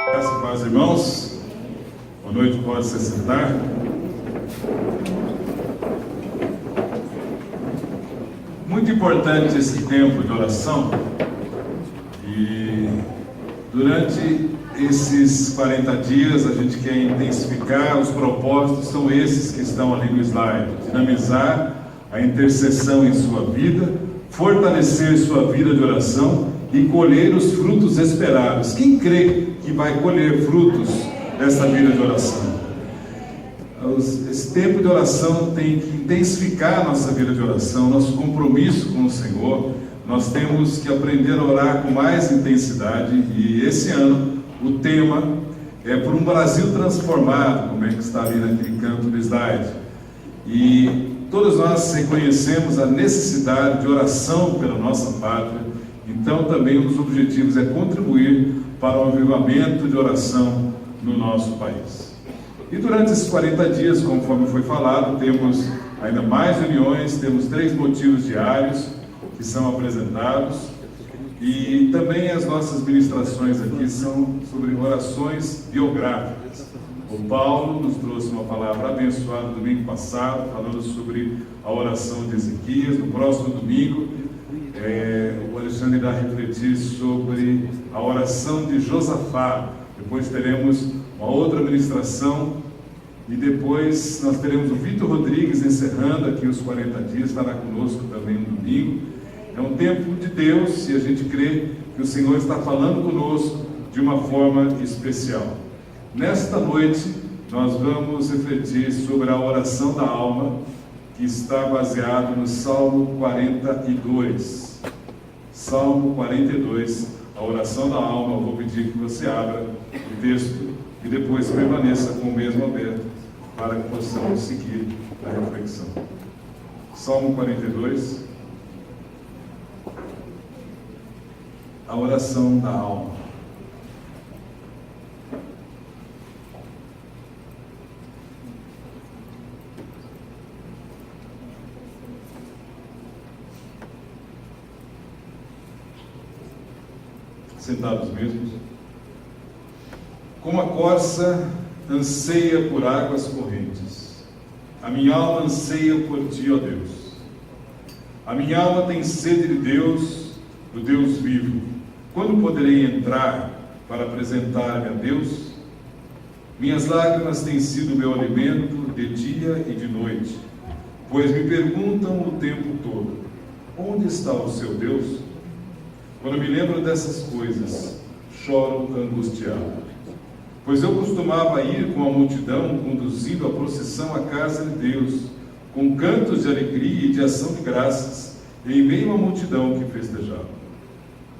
Graças e paz, irmãos. Boa noite, pode se sentar. Muito importante esse tempo de oração. E durante esses 40 dias a gente quer intensificar, os propósitos são esses que estão ali no slide: dinamizar a intercessão em sua vida, fortalecer sua vida de oração e colher os frutos esperados. Quem crê que vai colher frutos dessa vida de oração? Esse tempo de oração tem que intensificar a nossa vida de oração, nosso compromisso com o Senhor. Nós temos que aprender a orar com mais intensidade, e esse ano o tema é por um Brasil transformado, como é que está ali naquele canto do slide. E todos nós reconhecemos a necessidade de oração pela nossa pátria. Então também um dos objetivos é contribuir para o avivamento de oração no nosso país. E durante esses 40 dias, conforme foi falado, temos ainda mais reuniões, temos 3 motivos diários que são apresentados, e também as nossas ministrações aqui são sobre orações biográficas. O Paulo nos trouxe uma palavra abençoada no domingo passado, falando sobre a oração de Ezequias. No próximo domingo, o Alexandre irá refletir sobre a oração de Josafá. Depois teremos uma outra ministração, e depois nós teremos o Vitor Rodrigues encerrando aqui os 40 dias, estará conosco também no domingo. É um tempo de Deus, e a gente crê que o Senhor está falando conosco de uma forma especial. Nesta noite, nós vamos refletir sobre a oração da alma, que está baseado no Salmo 42. Salmo 42, a oração da alma. Eu vou pedir que você abra o texto e depois permaneça com o mesmo aberto, para que possamos seguir a reflexão. Salmo 42, a oração da alma. Sentados mesmos. Como a corça anseia por águas correntes, a minha alma anseia por ti, ó Deus. A minha alma tem sede de Deus, do Deus vivo. Quando poderei entrar para apresentar-me a Deus? Minhas lágrimas têm sido meu alimento de dia e de noite, pois me perguntam o tempo todo: onde está o seu Deus? Quando me lembro dessas coisas, choro angustiado, pois eu costumava ir com a multidão, conduzindo a procissão à casa de Deus, com cantos de alegria e de ação de graças, em meio à multidão que festejava.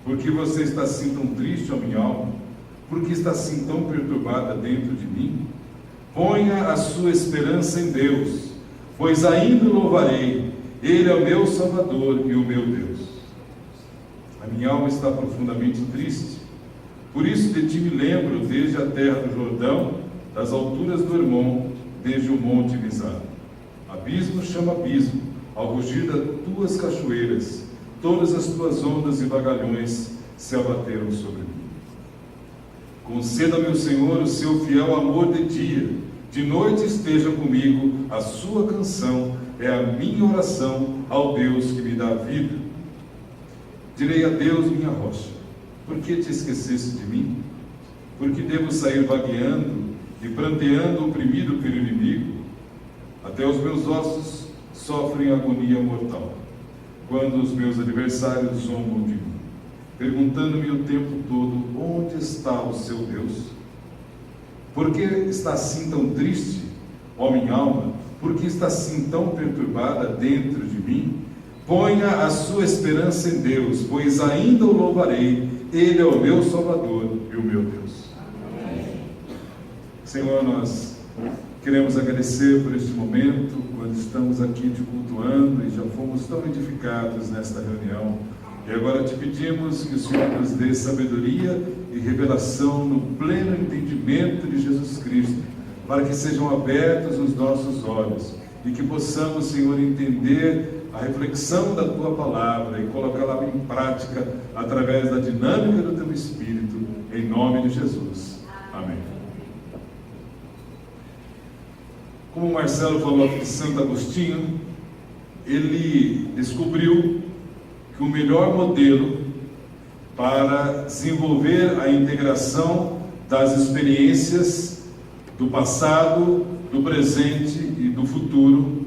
Por que você está assim tão triste, ó minha alma? Por que está assim tão perturbada dentro de mim? Ponha a sua esperança em Deus, pois ainda o louvarei. Ele é o meu Salvador e o meu Deus. A minha alma está profundamente triste, por isso de ti me lembro desde a terra do Jordão, das alturas do Hermon, desde o monte Mizar. Abismo chama abismo, ao rugir das tuas cachoeiras, todas as tuas ondas e vagalhões se abateram sobre mim. Conceda-me, o Senhor, o seu fiel amor de dia, de noite esteja comigo a sua canção, é a minha oração ao Deus que me dá vida. Direi a Deus, minha rocha: por que te esqueceste de mim? Por que devo sair vagueando e pranteando, oprimido pelo inimigo? Até os meus ossos sofrem agonia mortal, quando os meus adversários zombam de mim, perguntando-me o tempo todo: onde está o seu Deus? Por que está assim tão triste, ó minha alma? Por que está assim tão perturbada dentro de mim? Ponha a sua esperança em Deus, pois ainda o louvarei. Ele é o meu Salvador e o meu Deus. Amém. Senhor, nós queremos agradecer por este momento, quando estamos aqui te cultuando e já fomos tão edificados nesta reunião. E agora te pedimos que o Senhor nos dê sabedoria e revelação no pleno entendimento de Jesus Cristo, para que sejam abertos os nossos olhos e que possamos, Senhor, entender a reflexão da Tua Palavra e colocá-la em prática através da dinâmica do Teu Espírito, em nome de Jesus. Amém. Como o Marcelo falou aqui de Santo Agostinho, ele descobriu que o melhor modelo para desenvolver a integração das experiências do passado, do presente e do futuro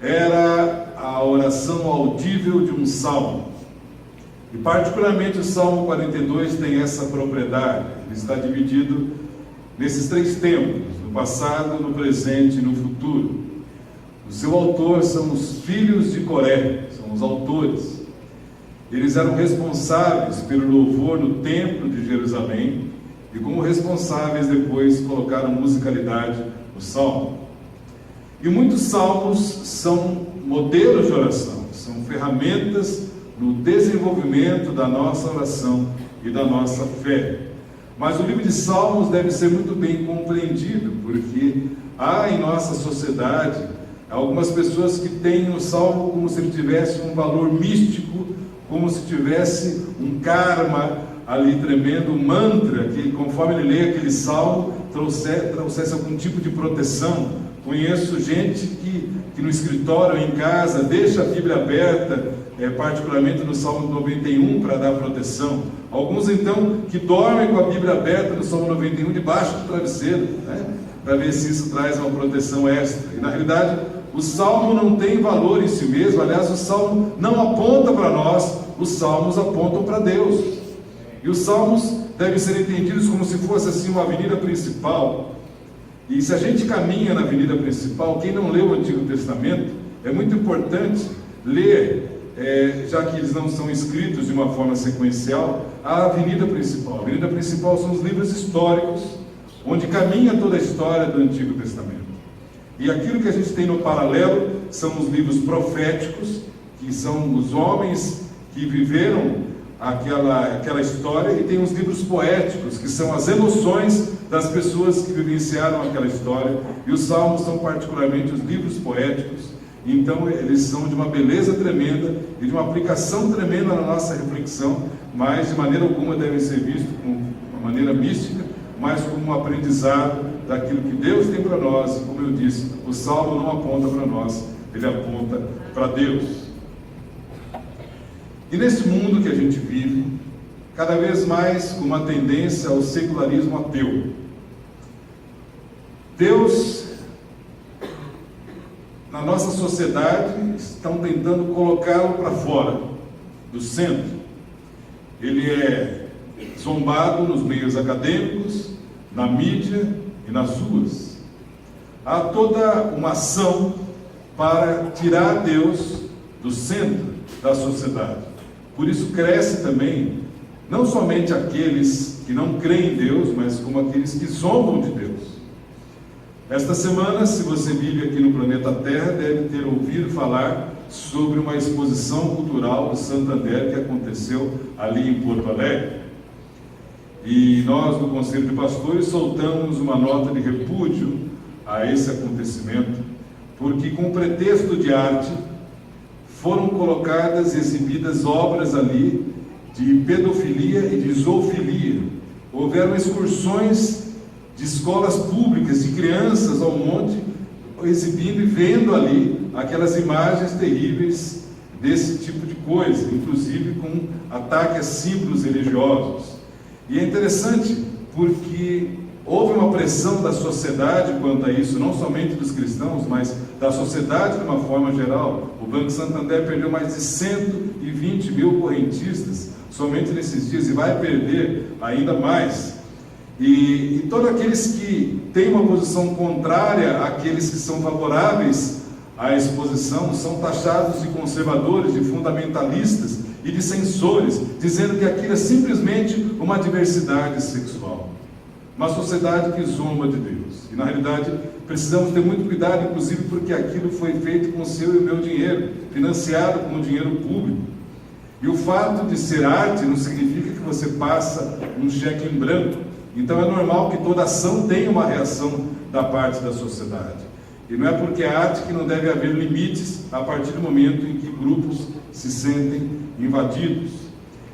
era a oração audível de um salmo. E particularmente o Salmo 42 tem essa propriedade. Ele está dividido nesses 3 tempos: no passado, no presente e no futuro. O seu autor são os filhos de Coré, são os autores. Eles eram responsáveis pelo louvor no templo de Jerusalém e como responsáveis depois colocaram musicalidade no salmo. E muitos salmos são modelos de oração, são ferramentas no desenvolvimento da nossa oração e da nossa fé. Mas o livro de Salmos deve ser muito bem compreendido, porque há em nossa sociedade algumas pessoas que têm o salmo como se ele tivesse um valor místico, como se tivesse um karma ali tremendo, um mantra, que conforme ele lê aquele salmo, trouxesse algum tipo de proteção. Conheço gente que no escritório, em casa, deixa a Bíblia aberta, particularmente no Salmo 91, para dar proteção. Alguns, então, que dormem com a Bíblia aberta no Salmo 91, debaixo do travesseiro, para ver se isso traz uma proteção extra. E, na realidade, o Salmo não tem valor em si mesmo. Aliás, o Salmo não aponta para nós, os Salmos apontam para Deus. E os Salmos devem ser entendidos como se fosse assim uma avenida principal. E se a gente caminha na avenida principal, quem não leu o Antigo Testamento, é muito importante ler, já que eles não são escritos de uma forma sequencial, a avenida principal. A avenida principal são os livros históricos, onde caminha toda a história do Antigo Testamento. E aquilo que a gente tem no paralelo são os livros proféticos, que são os homens que viveram aquela história, e tem os livros poéticos, que são as emoções das pessoas que vivenciaram aquela história, e os salmos são particularmente os livros poéticos. Então eles são de uma beleza tremenda e de uma aplicação tremenda na nossa reflexão, mas de maneira alguma devem ser vistos como uma maneira mística, mas como um aprendizado daquilo que Deus tem para nós. E como eu disse, o salmo não aponta para nós, ele aponta para Deus. E nesse mundo que a gente vive, cada vez mais com uma tendência ao secularismo ateu, Deus, na nossa sociedade, estão tentando colocá-lo para fora do centro. Ele é zombado nos meios acadêmicos, na mídia e nas ruas. Há toda uma ação para tirar Deus do centro da sociedade. Por isso cresce também, não somente aqueles que não creem em Deus, mas como aqueles que zombam de Deus. Esta semana, se você vive aqui no planeta Terra, deve ter ouvido falar sobre uma exposição cultural do Santander que aconteceu ali em Porto Alegre. E nós, no Conselho de Pastores, soltamos uma nota de repúdio a esse acontecimento, porque com pretexto de arte, foram colocadas e exibidas obras ali de pedofilia e de zoofilia. Houveram excursões de escolas públicas, de crianças ao monte, exibindo e vendo ali aquelas imagens terríveis desse tipo de coisa, inclusive com ataque a símbolos religiosos. E é interessante porque houve uma pressão da sociedade quanto a isso, não somente dos cristãos, mas da sociedade de uma forma geral. O Banco Santander perdeu mais de 120 mil correntistas somente nesses dias e vai perder ainda mais. E todos aqueles que têm uma posição contrária àqueles que são favoráveis à exposição são taxados de conservadores, de fundamentalistas e de censores, dizendo que aquilo é simplesmente uma diversidade sexual. Uma sociedade que zomba de Deus. E na realidade precisamos ter muito cuidado, inclusive porque aquilo foi feito com o seu e o meu dinheiro, financiado com o dinheiro público. E o fato de ser arte não significa que você passa um cheque em branco. Então é normal que toda ação tenha uma reação da parte da sociedade. E não é porque é arte que não deve haver limites a partir do momento em que grupos se sentem invadidos.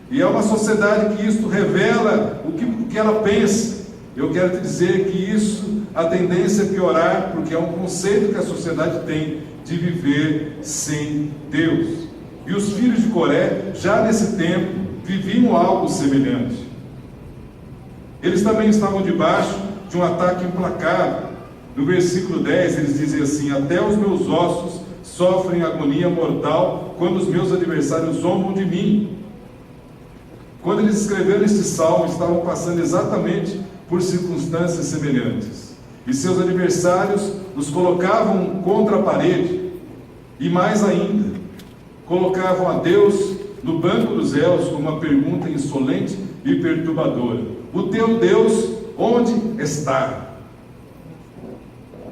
E é uma sociedade que isto revela o que ela pensa. eu quero te dizer que isso, a tendência é piorar, porque é um conceito que a sociedade tem de viver sem Deus. E os filhos de Coré, já nesse tempo, viviam algo semelhante. Eles também estavam debaixo de um ataque implacável. No versículo 10, eles dizem assim: até os meus ossos sofrem agonia mortal quando os meus adversários zombam de mim. Quando eles escreveram este salmo, estavam passando exatamente por circunstâncias semelhantes. E seus adversários os colocavam contra a parede. E mais ainda, colocavam a Deus no banco dos réus com uma pergunta insolente e perturbadora: o teu Deus onde está?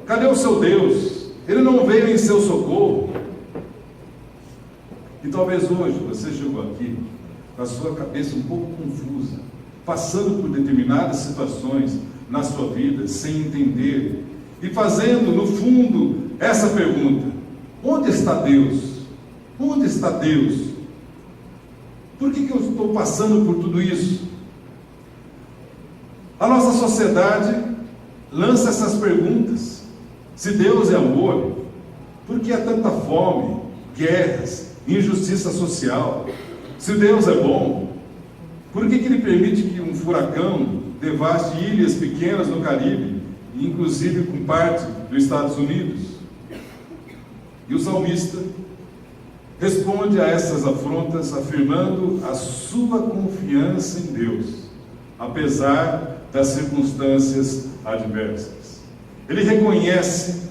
Cadê o seu Deus? Ele não veio em seu socorro. E talvez hoje você chegou aqui com a sua cabeça um pouco confusa, passando por determinadas situações na sua vida, sem entender, e fazendo, no fundo, essa pergunta: onde está Deus? Onde está Deus? Por que eu estou passando por tudo isso? A nossa sociedade lança essas perguntas. Se Deus é amor, por que há tanta fome, guerras, injustiça social? Se Deus é bom, por que Ele permite que um furacão devaste ilhas pequenas no Caribe, inclusive com parte dos Estados Unidos? E o salmista responde a essas afrontas afirmando a sua confiança em Deus, apesar das circunstâncias adversas. Ele reconhece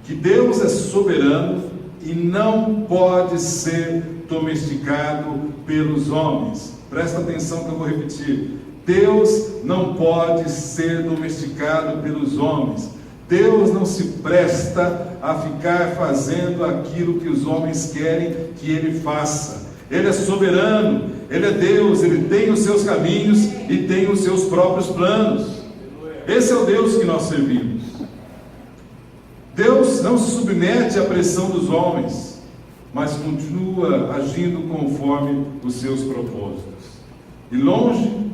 que Deus é soberano e não pode ser domesticado pelos homens. Presta atenção que eu vou repetir. Deus não pode ser domesticado pelos homens. Deus não se presta a ficar fazendo aquilo que os homens querem que Ele faça. Ele é soberano, Ele é Deus, Ele tem os seus caminhos e tem os seus próprios planos. Esse é o Deus que nós servimos. Deus não se submete à pressão dos homens, mas continua agindo conforme os seus propósitos. E longe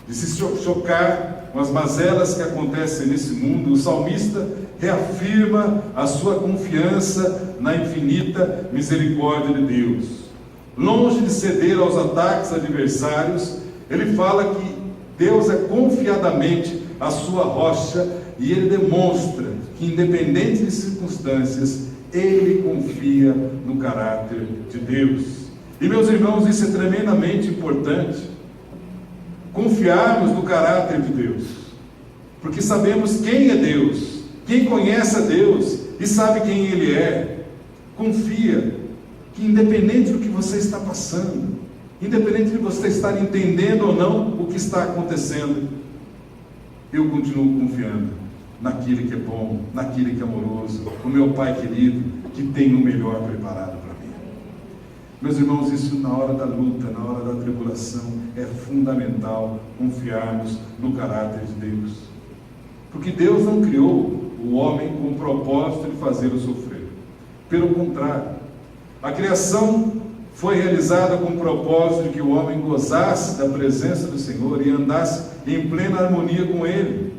de se chocar com as mazelas que acontecem nesse mundo, o salmista reafirma a sua confiança na infinita misericórdia de Deus. Longe de ceder aos ataques adversários, ele fala que Deus é confiadamente a sua rocha, e ele demonstra que, independente de circunstâncias, ele confia no caráter de Deus. E, meus irmãos, isso é tremendamente importante, confiarmos no caráter de Deus, porque sabemos quem é Deus. Quem conhece a Deus e sabe quem Ele é, confia que, independente do que você está passando, independente de você estar entendendo ou não o que está acontecendo, eu continuo confiando naquele que é bom, naquele que é amoroso, o meu Pai querido, que tem o melhor preparado para mim. Meus irmãos, isso na hora da luta, na hora da tribulação, é fundamental confiarmos no caráter de Deus. Porque Deus não criou o homem com o propósito de fazê-lo sofrer. Pelo contrário, a criação foi realizada com o propósito de que o homem gozasse da presença do Senhor e andasse em plena harmonia com Ele.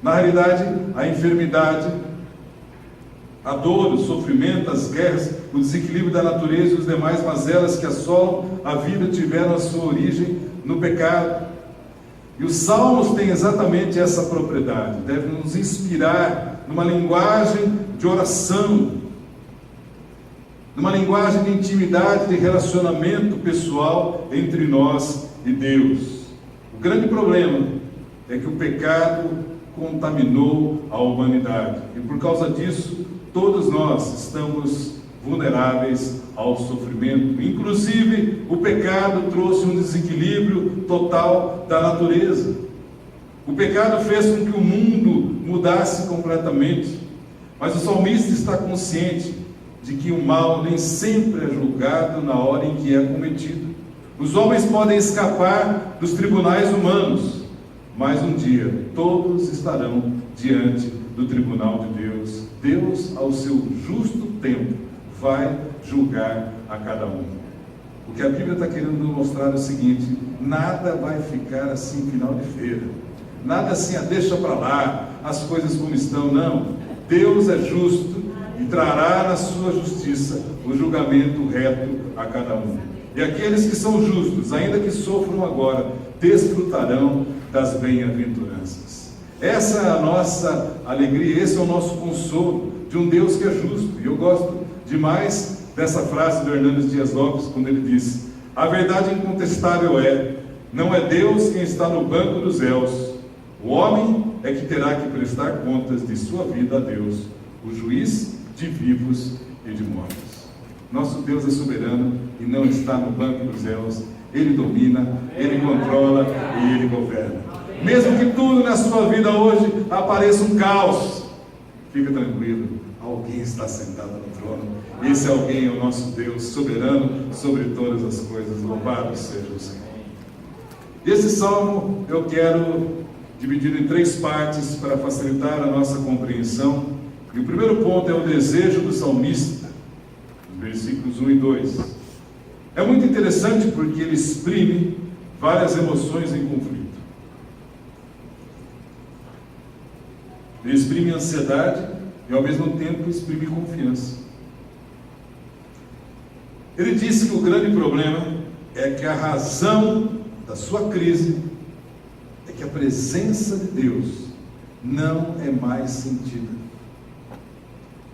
Na realidade, a enfermidade, a dor, o sofrimento, as guerras, o desequilíbrio da natureza e os demais mazelas que assolam a vida tiveram a sua origem no pecado. E os salmos têm exatamente essa propriedade, devem nos inspirar numa linguagem de oração, numa linguagem de intimidade, de relacionamento pessoal entre nós e Deus. O grande problema é que o pecado contaminou a humanidade, e por causa disso, todos nós estamos vulneráveis ao sofrimento. Inclusive, o pecado trouxe um desequilíbrio total da natureza. O pecado fez com que o mundo mudasse completamente. Mas o salmista está consciente de que o mal nem sempre é julgado na hora em que é cometido. Os homens podem escapar dos tribunais humanos, mas um dia todos estarão diante do tribunal de Deus. Deus, ao seu justo tempo, vai julgar a cada um. O que a Bíblia está querendo nos mostrar é o seguinte: nada vai ficar assim final de feira. nada assim, deixa para lá, as coisas como estão, não. Deus é justo e trará na sua justiça o julgamento reto a cada um. E aqueles que são justos, ainda que sofram agora, desfrutarão das bem-aventuranças. Essa é a nossa alegria, esse é o nosso consolo de um Deus que é justo. E eu gosto demais dessa frase do Hernandes Dias Lopes, quando ele diz: a verdade incontestável não é Deus quem está no banco dos réus, o homem é que terá que prestar contas de sua vida a Deus, o juiz de vivos e de mortos. Nosso Deus é soberano e não está no banco dos réus. Ele domina, Ele controla e Ele governa. Mesmo que tudo na sua vida hoje apareça um caos, fica tranquilo, alguém está sentado no trono. Esse alguém é o nosso Deus soberano sobre todas as coisas. Louvado seja o Senhor. Esse salmo eu quero dividir em 3 partes para facilitar a nossa compreensão. E o primeiro ponto é o desejo do salmista, versículos 1 e 2. É muito interessante porque ele exprime várias emoções em conflito. Ele exprime ansiedade e ao mesmo tempo exprime confiança. Ele diz que o grande problema é que a razão da sua crise é que a presença de Deus não é mais sentida.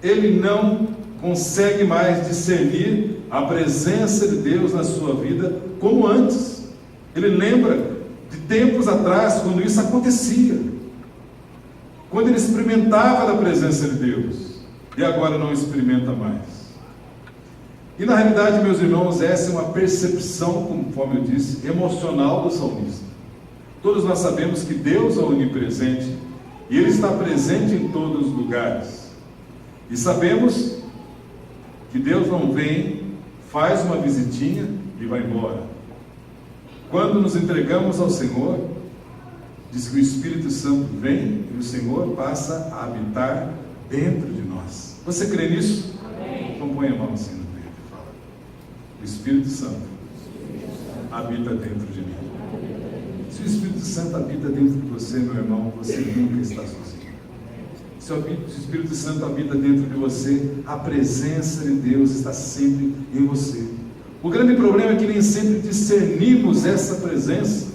Ele não consegue mais discernir a presença de Deus na sua vida como antes. Ele lembra de tempos atrás, quando isso acontecia, quando ele experimentava da presença de Deus, e agora não experimenta mais. E na realidade, meus irmãos, essa é uma percepção, conforme eu disse, emocional do salmista. Todos nós sabemos que Deus é onipresente e Ele está presente em todos os lugares. E sabemos que Deus não vem, faz uma visitinha e vai embora. Quando nos entregamos ao Senhor, diz que o Espírito Santo vem e o Senhor passa a habitar dentro de nós. Você crê nisso? Amém. Então põe a mão assim no peito e fala: o Espírito Santo habita dentro de mim. Se o Espírito Santo habita dentro de você, meu irmão, você nunca está sozinho. Se o Espírito Santo habita dentro de você, a presença de Deus está sempre em você. O grande problema é que nem sempre discernimos essa presença,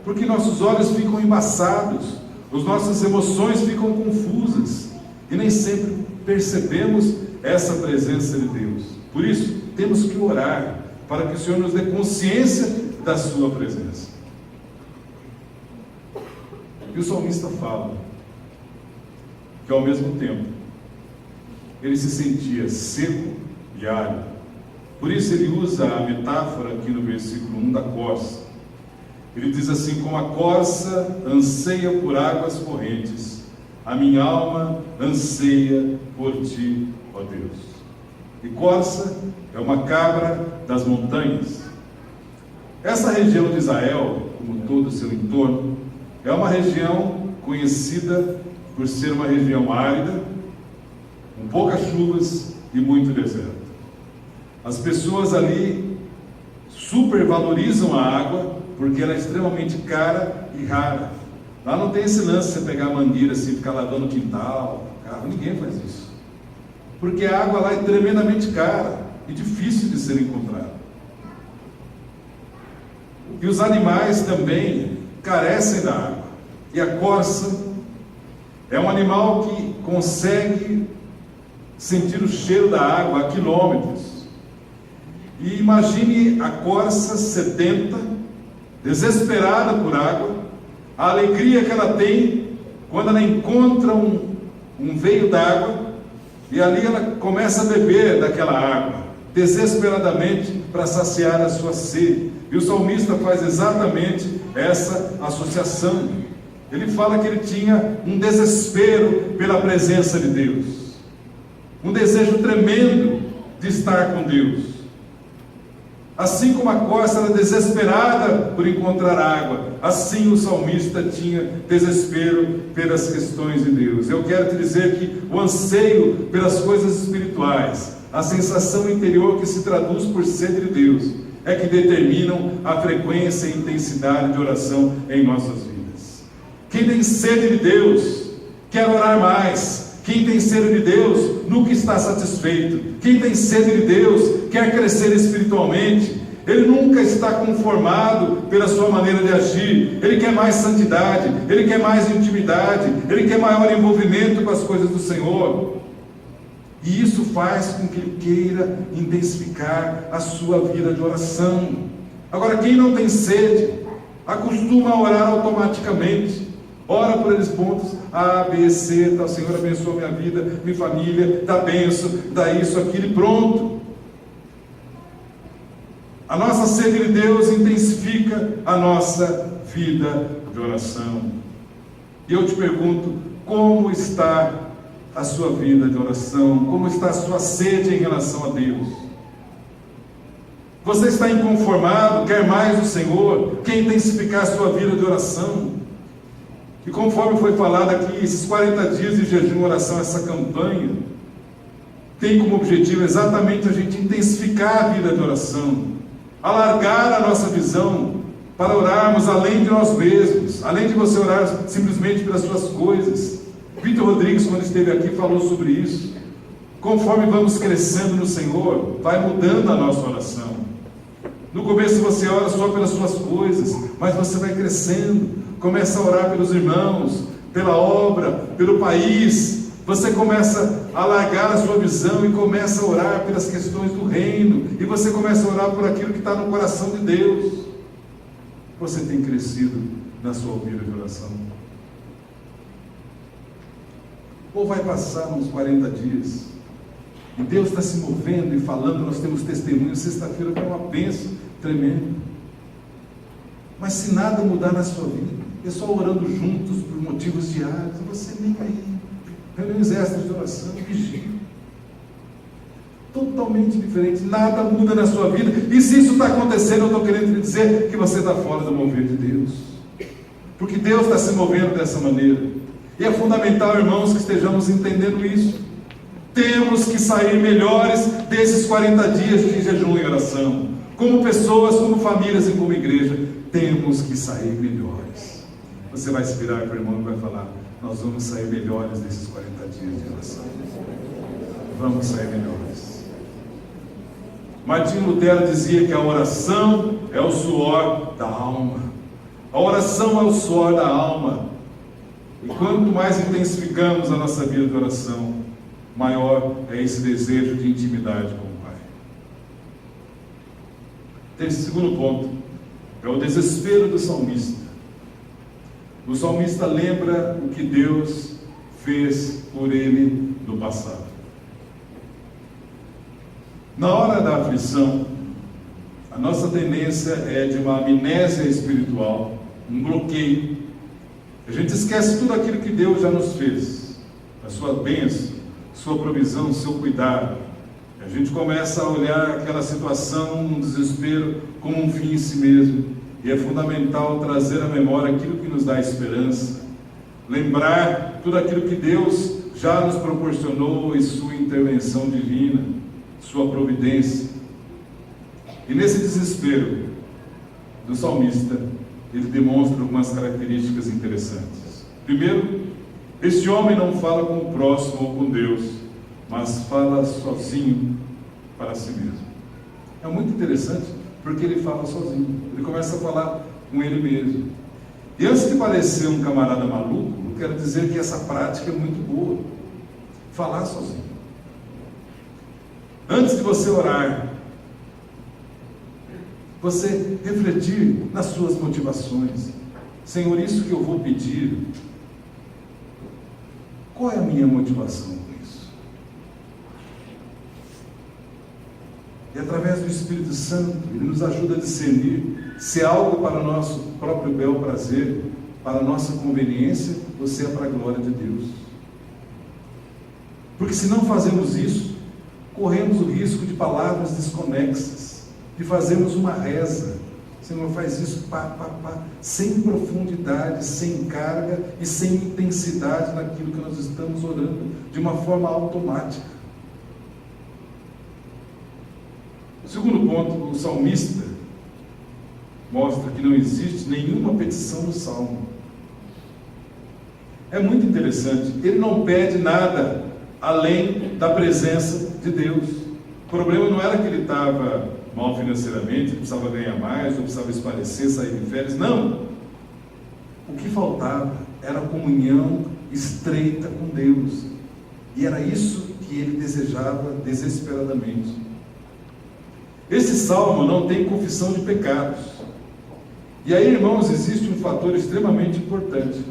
porque nossos olhos ficam embaçados, as nossas emoções ficam confusas, e nem sempre percebemos essa presença de Deus. Por isso, temos que orar, para que o Senhor nos dê consciência da sua presença. E o salmista fala que ao mesmo tempo ele se sentia seco e árido. Por isso ele usa a metáfora aqui no versículo 1 da corça. Ele diz assim: como a corça anseia por águas correntes, a minha alma anseia por ti, ó Deus. E corça é uma cabra das montanhas. Essa região de Israel, como todo o seu entorno, é uma região conhecida por ser uma região árida, com poucas chuvas e muito deserto. As pessoas ali supervalorizam a água porque ela é extremamente cara e rara. Lá não tem esse lance de você pegar a mangueira assim, ficar lavando o quintal, o carro, ninguém faz isso. Porque a água lá é tremendamente cara e difícil de ser encontrada. E os animais também carecem da água. E a corça é um animal que consegue sentir o cheiro da água a quilômetros. E imagine a corça sedenta, desesperada por água, a alegria que ela tem quando ela encontra um veio d'água, e ali ela começa a beber daquela água, desesperadamente, para saciar a sua sede. E o salmista faz exatamente essa associação. Ele fala que ele tinha um desespero pela presença de Deus, um desejo tremendo de estar com Deus. Assim como a corça era desesperada por encontrar água, assim o salmista tinha desespero pelas questões de Deus. Eu quero te dizer que o anseio pelas coisas espirituais, a sensação interior que se traduz por sede de Deus, é que determinam a frequência e intensidade de oração em nossas vidas. Quem tem sede de Deus, quer orar mais. Quem tem sede de Deus, nunca está satisfeito. Quem tem sede de Deus, quer crescer espiritualmente. Ele nunca está conformado pela sua maneira de agir. Ele quer mais santidade, ele quer mais intimidade, ele quer maior envolvimento com as coisas do Senhor. E isso faz com que ele queira intensificar a sua vida de oração. Agora, quem não tem sede, acostuma a orar automaticamente. Ora por eles pontos A, B, C, tá, o Senhor abençoa minha vida, minha família, dá bênção, dá isso, aquilo e pronto. A nossa sede de Deus intensifica a nossa vida de oração. E eu te pergunto, como está a sua vida de oração? Como está a sua sede em relação a Deus? Você está inconformado, quer mais do Senhor, quer intensificar a sua vida de oração? E conforme foi falado aqui, esses 40 dias de jejum e oração, essa campanha, tem como objetivo exatamente a gente intensificar a vida de oração, alargar a nossa visão para orarmos além de nós mesmos, além de você orar simplesmente pelas suas coisas. Vitor Rodrigues, quando esteve aqui, falou sobre isso. Conforme vamos crescendo no Senhor, vai mudando a nossa oração. No começo você ora só pelas suas coisas, mas você vai crescendo, começa a orar pelos irmãos, pela obra, pelo país. Você começa a alargar a sua visão e começa a orar pelas questões do reino, e você começa a orar por aquilo que está no coração de Deus. Você tem crescido na sua vida de oração? Ou vai passar uns 40 dias e Deus está se movendo e falando, nós temos testemunhos, sexta-feira foi uma bênção tremenda, mas se nada mudar na sua vida, é só orando juntos por motivos diários, você nem aí, reuniões extras de oração, vigia, totalmente diferente, nada muda na sua vida. E se isso está acontecendo, eu estou querendo te dizer que você está fora do mover de Deus, porque Deus está se movendo dessa maneira. E é fundamental, irmãos, que estejamos entendendo isso. Temos que sair melhores desses 40 dias de jejum e oração, como pessoas, como famílias e como igreja. Temos que sair melhores. Você vai se virar para o irmão e vai falar: nós vamos sair melhores desses 40 dias de oração. Vamos sair melhores. Martinho Lutero dizia que a oração é o suor da alma. A oração é o suor da alma. E quanto mais intensificamos a nossa vida de oração, maior é esse desejo de intimidade com o Pai. Esse segundo ponto é o desespero do salmista. O salmista lembra o que Deus fez por ele no passado. Na hora da aflição, a nossa tendência é de uma amnésia espiritual, um bloqueio. A gente esquece tudo aquilo que Deus já nos fez, a sua bênção, sua provisão, seu cuidado. A gente começa a olhar aquela situação, um desespero, como um fim em si mesmo. E é fundamental trazer à memória aquilo que nos dá esperança, lembrar tudo aquilo que Deus já nos proporcionou e sua intervenção divina, sua providência. E nesse desespero do salmista, ele demonstra algumas características interessantes. Primeiro, este homem não fala com o próximo ou com Deus, mas fala sozinho para si mesmo. É muito interessante, porque ele fala sozinho. Ele começa a falar com ele mesmo. E antes de parecer um camarada maluco, eu quero dizer que essa prática é muito boa. Falar sozinho. Antes de você orar, você refletir nas suas motivações. Senhor, isso que eu vou pedir, qual é a minha motivação com isso? E através do Espírito Santo, Ele nos ajuda a discernir se é algo para o nosso próprio bel prazer, para a nossa conveniência, ou se é para a glória de Deus. Porque se não fazemos isso, corremos o risco de palavras desconexas, de fazermos uma reza. Senhor, faz isso sem profundidade, sem carga e sem intensidade naquilo que nós estamos orando, de uma forma automática. O segundo ponto, o salmista mostra que não existe nenhuma petição no salmo É muito interessante. Ele não pede nada além da presença de Deus. O problema não era que ele estava mal financeiramente, precisava ganhar mais, ou precisava esparecer, sair de férias. Não! O que faltava era a comunhão estreita com Deus. E era isso que ele desejava desesperadamente. Esse salmo não tem confissão de pecados. E aí, irmãos, existe um fator extremamente importante.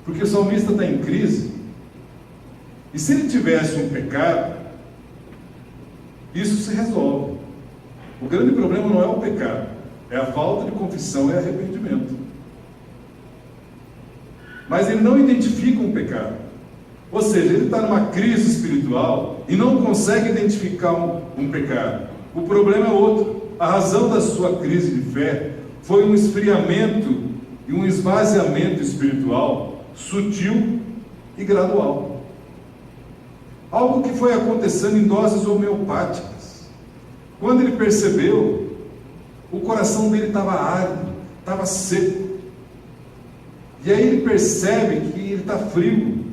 Porque o salmista está em crise. E se ele tivesse um pecado, isso se resolve. O grande problema não é o pecado, é a falta de confissão e arrependimento. Mas ele não identifica um pecado. Ou seja, ele está numa crise espiritual e não consegue identificar um pecado. O problema é outro. A razão da sua crise de fé foi um esfriamento e um esvaziamento espiritual sutil e gradual. Algo que foi acontecendo em doses homeopáticas. Quando ele percebeu, o coração dele estava árido, estava seco. E aí ele percebe que ele está frio,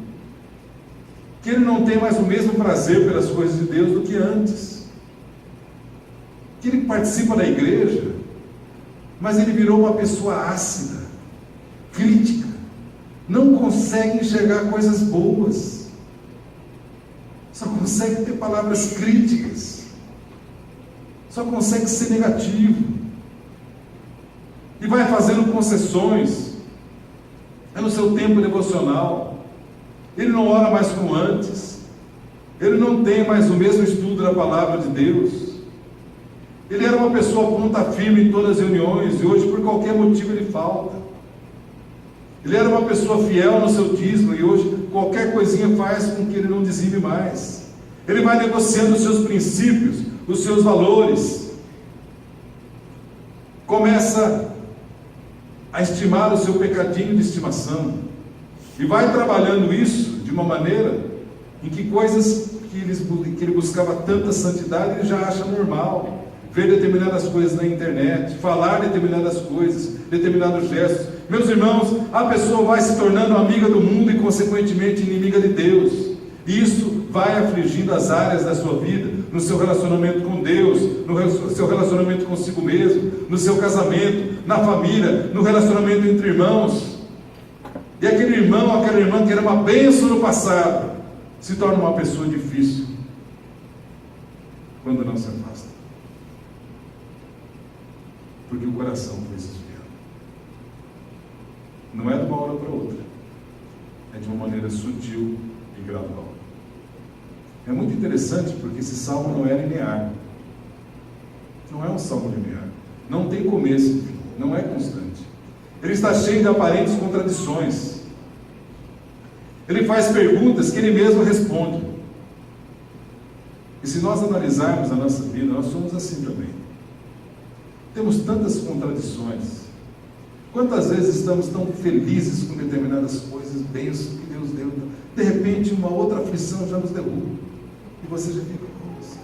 que ele não tem mais o mesmo prazer pelas coisas de Deus do que antes, que ele participa da igreja, mas ele virou uma pessoa ácida, crítica, não consegue enxergar coisas boas, só consegue ter palavras críticas, só consegue ser negativo, e vai fazendo concessões. É no seu tempo devocional, ele não ora mais como antes, ele não tem mais o mesmo estudo da palavra de Deus, ele era uma pessoa ponta firme em todas as reuniões, e hoje por qualquer motivo ele falta. Ele era uma pessoa fiel no seu dízimo, e hoje qualquer coisinha faz com que ele não dizime mais. Ele vai negociando os seus princípios, os seus valores, começa a estimar o seu pecadinho de estimação, e vai trabalhando isso de uma maneira em que coisas que ele buscava tanta santidade, ele já acha normal. Ver determinadas coisas na internet, falar determinadas coisas, determinados gestos. Meus irmãos, a pessoa vai se tornando amiga do mundo e consequentemente inimiga de Deus, e isso vai afligindo as áreas da sua vida, no seu relacionamento com Deus, no seu relacionamento consigo mesmo, no seu casamento, na família, no relacionamento entre irmãos. E aquele irmão, aquela irmã que era uma bênção no passado, se torna uma pessoa difícil quando não se afasta, porque o coração foi se esfriando. Não é de uma hora para outra, é de uma maneira sutil e gradual. É muito interessante porque esse salmo não é linear, não é um salmo linear, não tem começo e fim, não é constante. Ele está cheio de aparentes contradições. Ele faz perguntas que ele mesmo responde. E se nós analisarmos a nossa vida, nós somos assim também. Temos tantas contradições. Quantas vezes estamos tão felizes com determinadas coisas, bênçãos que Deus deu, de repente uma outra aflição já nos derruba, e você já fica com isso.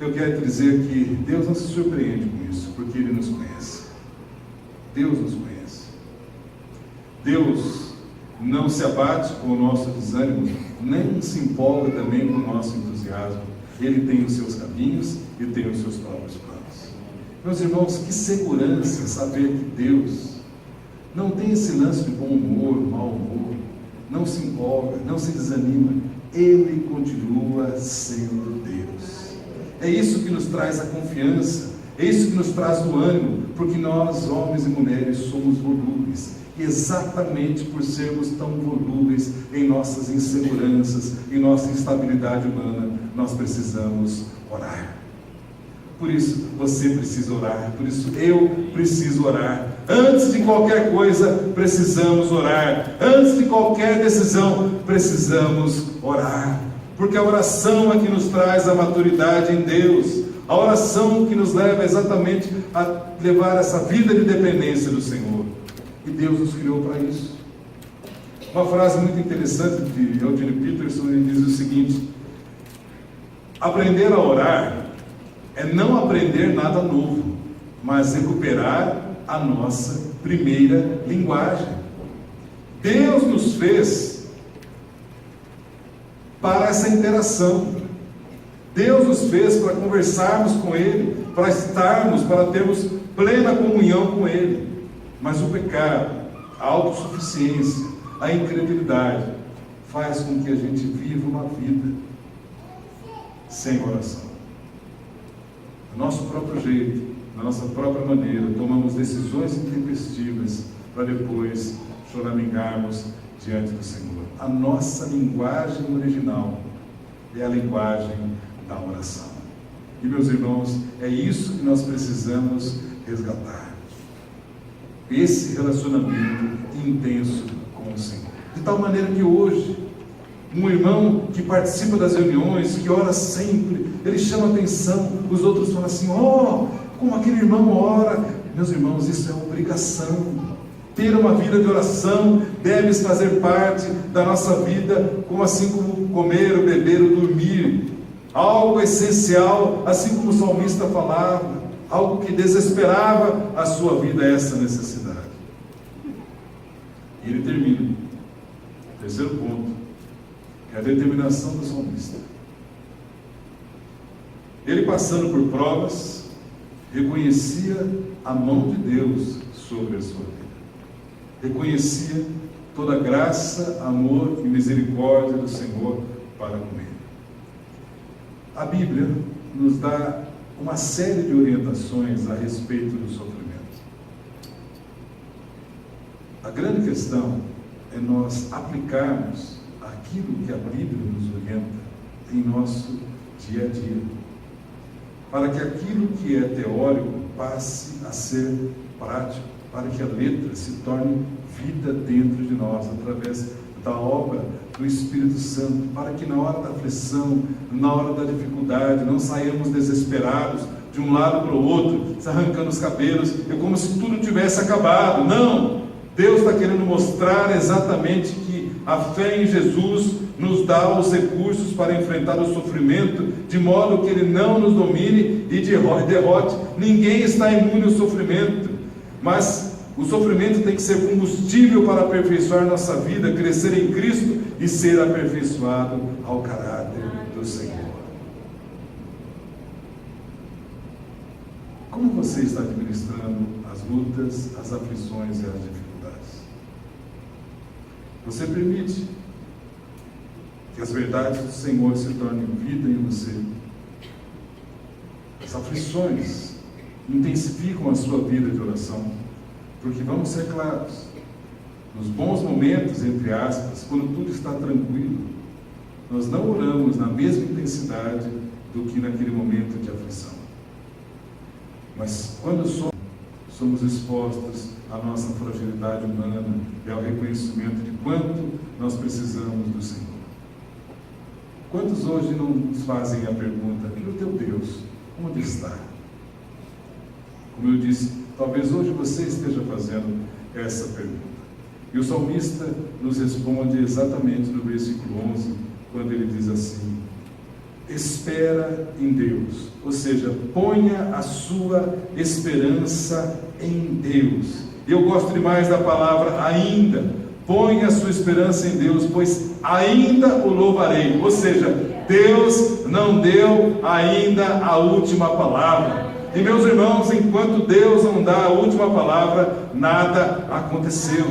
Eu quero dizer que Deus não se surpreende com isso, porque Ele nos conhece. Deus nos conhece. Deus não se abate com o nosso desânimo, nem se empolga também com o nosso entusiasmo. Ele tem os seus caminhos e tem os seus próprios planos. Meus irmãos, que segurança saber que Deus não tem esse lance de bom humor, mau humor, não se empolga, não se desanima. Ele continua sendo Deus. É isso que nos traz a confiança, é isso que nos traz o ânimo, porque nós, homens e mulheres, somos volúveis. E exatamente por sermos tão volúveis em nossas inseguranças, em nossa instabilidade humana, nós precisamos orar. Por isso você precisa orar, por isso eu preciso orar. Antes de qualquer coisa, precisamos orar. Antes de qualquer decisão, precisamos orar. Porque a oração é que nos traz a maturidade em Deus. A oração que nos leva exatamente a levar essa vida de dependência do Senhor. E Deus nos criou para isso. Uma frase muito interessante de Eugene Peterson, ele diz o seguinte: aprender a orar é não aprender nada novo, mas recuperar a nossa primeira linguagem. Deus nos fez para essa interação. Deus nos fez para conversarmos com Ele, para estarmos, para termos plena comunhão com Ele. Mas o pecado, a autossuficiência, a incredulidade, faz com que a gente viva uma vida sem oração. Do nosso próprio jeito, da nossa própria maneira, tomamos decisões intempestivas para depois choramingarmos diante do Senhor. A nossa linguagem original é a linguagem da oração. E, meus irmãos, é isso que nós precisamos resgatar. Esse relacionamento intenso com o Senhor. De tal maneira que hoje, um irmão que participa das reuniões, que ora sempre, ele chama atenção, os outros falam assim: oh, como aquele irmão ora. Meus irmãos, isso é obrigação. Ter uma vida de oração deve fazer parte da nossa vida, assim como comer, beber ou dormir. Algo essencial, assim como o salmista falava, algo que desesperava a sua vida, essa necessidade. E ele termina, terceiro ponto, é a determinação do salmista. Ele, passando por provas, reconhecia a mão de Deus sobre a sua vida. Reconhecia toda a graça, amor e misericórdia do Senhor para com ele. A Bíblia nos dá uma série de orientações a respeito do sofrimento. A grande questão é nós aplicarmos aquilo que a Bíblia nos orienta em nosso dia a dia, para que aquilo que é teórico passe a ser prático, para que a letra se torne vida dentro de nós, através da obra do Espírito Santo, para que na hora da aflição, na hora da dificuldade, não saiamos desesperados de um lado para o outro, se arrancando os cabelos, é como se tudo tivesse acabado. Não! Deus está querendo mostrar exatamente que a fé em Jesus nos dá os recursos para enfrentar o sofrimento, de modo que ele não nos domine e derrote. Ninguém está imune ao sofrimento, mas o sofrimento tem que ser combustível para aperfeiçoar nossa vida, crescer em Cristo e ser aperfeiçoado ao caráter do Senhor. Como você está administrando as lutas, as aflições e as dificuldades? Você permite que as verdades do Senhor se tornem vida em você? As aflições intensificam a sua vida de oração? Porque vamos ser claros, nos bons momentos, entre aspas, quando tudo está tranquilo, nós não oramos na mesma intensidade do que naquele momento de aflição. Mas quando somos expostos à nossa fragilidade humana e ao reconhecimento de quanto nós precisamos do Senhor. Quantos hoje não nos fazem a pergunta: e o teu Deus, onde está? Como eu disse, talvez hoje você esteja fazendo essa pergunta. E o salmista nos responde exatamente no versículo 11, quando ele diz assim: espera em Deus, ou seja, ponha a sua esperança em Deus. Eu gosto demais da palavra ainda. Ponha a sua esperança em Deus, pois ainda o louvarei. Ou seja, Deus não deu ainda a última palavra. E, meus irmãos, enquanto Deus não dá a última palavra, nada aconteceu.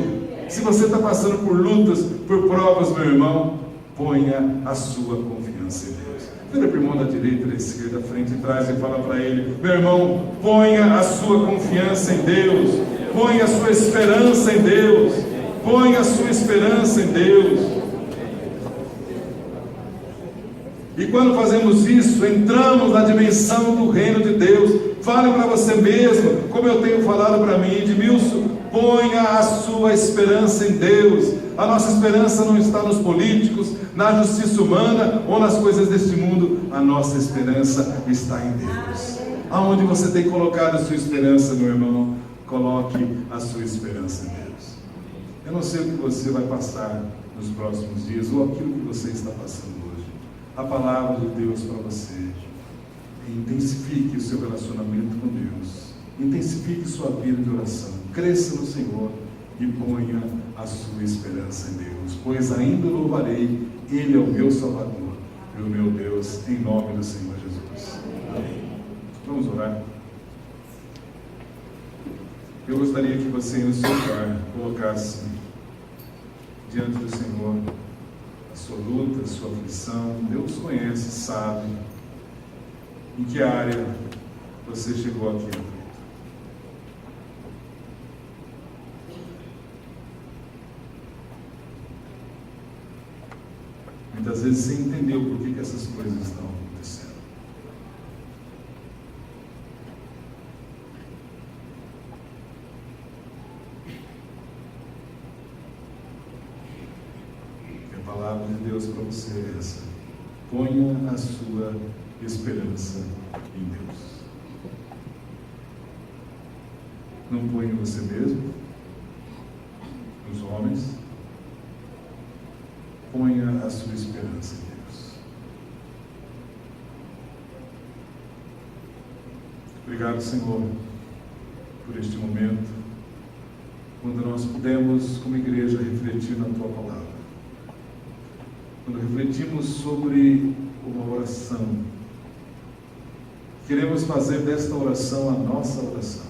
Se você está passando por lutas, por provas, meu irmão, ponha a sua confiança em Deus. Vira para o irmão da direita, da esquerda, da frente e trás e fala para ele: meu irmão, ponha a sua confiança em Deus, ponha a sua esperança em Deus, ponha a sua esperança em Deus. E quando fazemos isso, entramos na dimensão do reino de Deus. Fale para você mesmo, como eu tenho falado para mim: Edmilson, ponha a sua esperança em Deus. A nossa esperança não está nos políticos, na justiça humana ou nas coisas deste mundo. A nossa esperança está em Deus. Aonde você tem colocado a sua esperança, meu irmão? Coloque a sua esperança em Deus. Eu não sei o que você vai passar nos próximos dias, ou aquilo que você está passando hoje. A palavra de Deus para você: intensifique o seu relacionamento com Deus, intensifique sua vida de oração, cresça no Senhor e ponha a sua esperança em Deus, pois ainda louvarei, Ele é o meu Salvador e o meu Deus, em nome do Senhor Jesus. Amém. Vamos orar. Eu gostaria que você, no seu lugar, colocasse diante do Senhor a sua luta, a sua aflição. Deus conhece, sabe em que área você chegou aqui aflito. Muitas vezes você entendeu por que essas coisas estão acontecendo. E a palavra de Deus para você é essa: ponha a sua esperança em Deus. Não ponha em você mesmo, nos homens. Ponha a sua esperança em Deus. Obrigado, Senhor, por este momento, quando nós pudemos, como igreja, refletir na Tua palavra. Quando refletimos sobre uma oração, queremos fazer desta oração a nossa oração.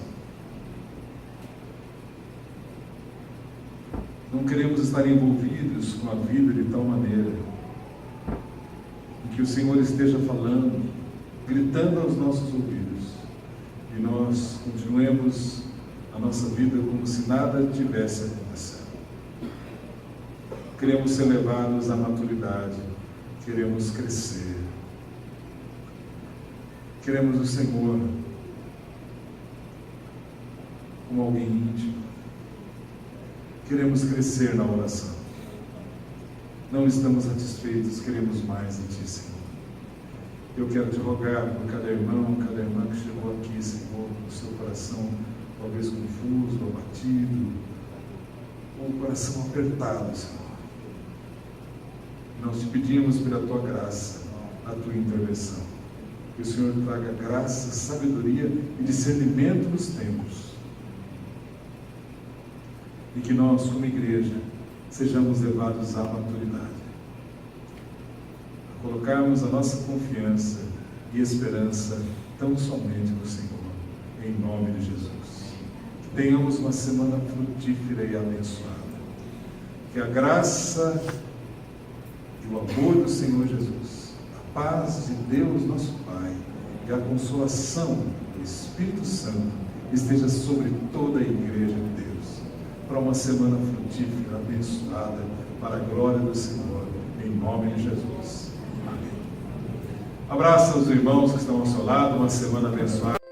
Não queremos estar envolvidos com a vida de tal maneira em que o Senhor esteja falando, gritando aos nossos ouvidos, e nós continuemos a nossa vida como se nada tivesse acontecendo. Queremos ser levados à maturidade, queremos crescer. Queremos o Senhor como alguém íntimo. Queremos crescer na oração. Não estamos satisfeitos, queremos mais de Ti, Senhor. Eu quero Te rogar por cada irmão, cada irmã que chegou aqui, Senhor, com o seu coração talvez confuso, abatido, com o coração apertado, Senhor. Nós Te pedimos pela Tua graça, a Tua intervenção. Que o Senhor traga graça, sabedoria e discernimento nos tempos. E que nós, como igreja, sejamos levados à maturidade. A colocarmos a nossa confiança e esperança tão somente no Senhor, em nome de Jesus. Que tenhamos uma semana frutífera e abençoada. Que a graça e o amor do Senhor Jesus, a paz de Deus nosso Pai e a consolação do Espírito Santo esteja sobre toda a igreja de Deus, para uma semana frutífera, abençoada, para a glória do Senhor, em nome de Jesus. Amém. Abraça os irmãos que estão ao seu lado, uma semana abençoada.